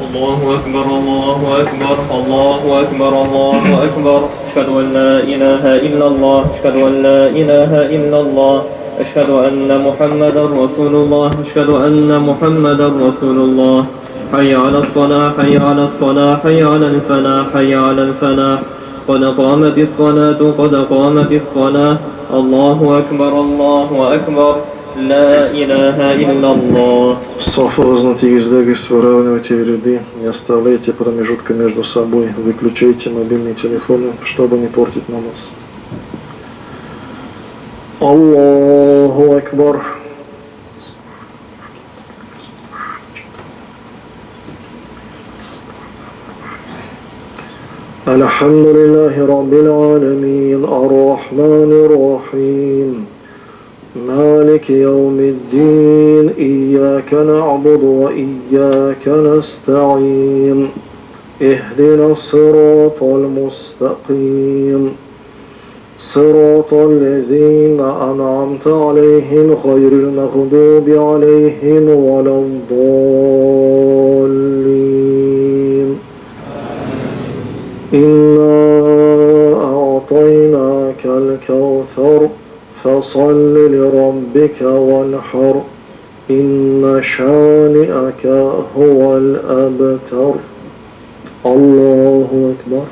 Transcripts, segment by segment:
الله أكبر الله أكبر الله أكبر الله أكبر أشهد أن لا إله إلا الله أشهد أن لا إله إلا الله أشهد أن محمدا رسول الله أشهد أن محمدا رسول الله حي على الصلاة حي على الصلاة حي على الفلاح حي على الفلاح قد قامت الصلاة قد قامت الصلاة الله أكبر الله أكبر لا إله إلا الله. Софу разнотих издегис, выравнивайте ряды, не оставляйте промежутка между собой, выключайте мобильные телефоны, чтобы не портить намаз. Аллаху Акбар. الحمد لله رب العالمين الرحمن الرحيم مالك يوم الدين إياك نعبد وإياك نستعين اهدنا الصراط المستقيم صراط الذين أنعمت عليهم غير المغضوب عليهم ولا الضالين إنا أعطيناك الكوثر فصل لربك وانحر إن شانئك هو الأبتر. الله أكبر.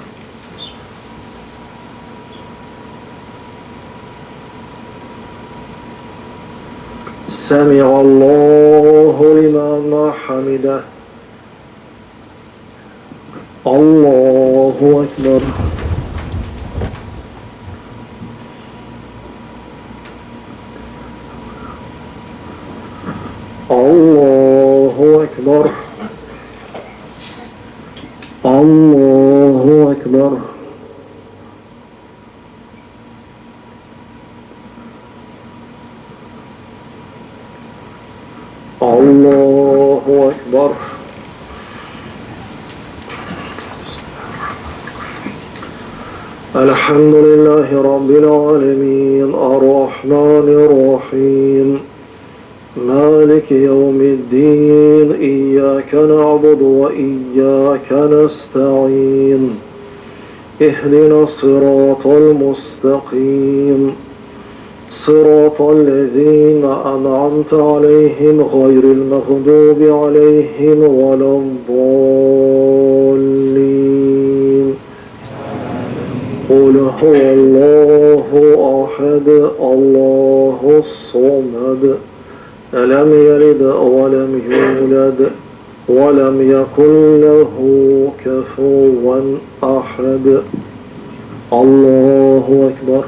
سمع الله لمن حمده. الله أكبر. الله أكبر. الله أكبر. الله أكبر. الحمد لله رب العالمين الرحمن الرحيم مالك يوم الدين إياك نعبد وإياك نستعين اهدنا الصراط المستقيم صراط الذين أنعمت عليهم غير المغضوب عليهم ولا الضالين. قل هو الله أحد الله الصمد لم يلد ولم يولد ولم يكن له كفوا أحد. الله أكبر.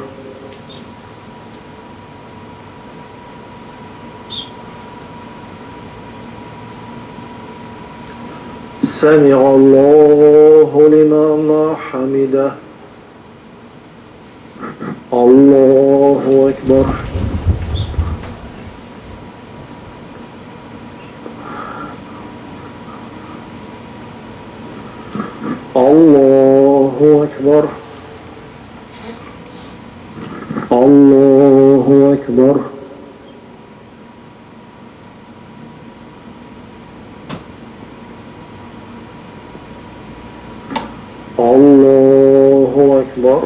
سمع الله لمن حمده. الله أكبر. الله أكبر. الله أكبر. الله أكبر.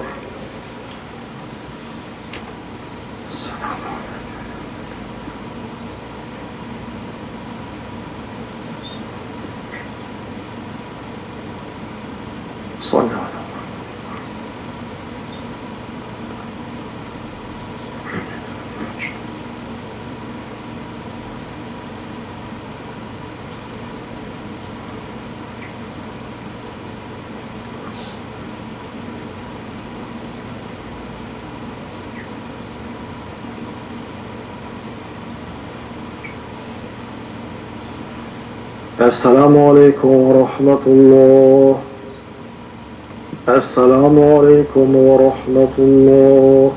صلى الله عليه وسلم. السلام عليكم ورحمة الله. السلام عليكم ورحمة الله.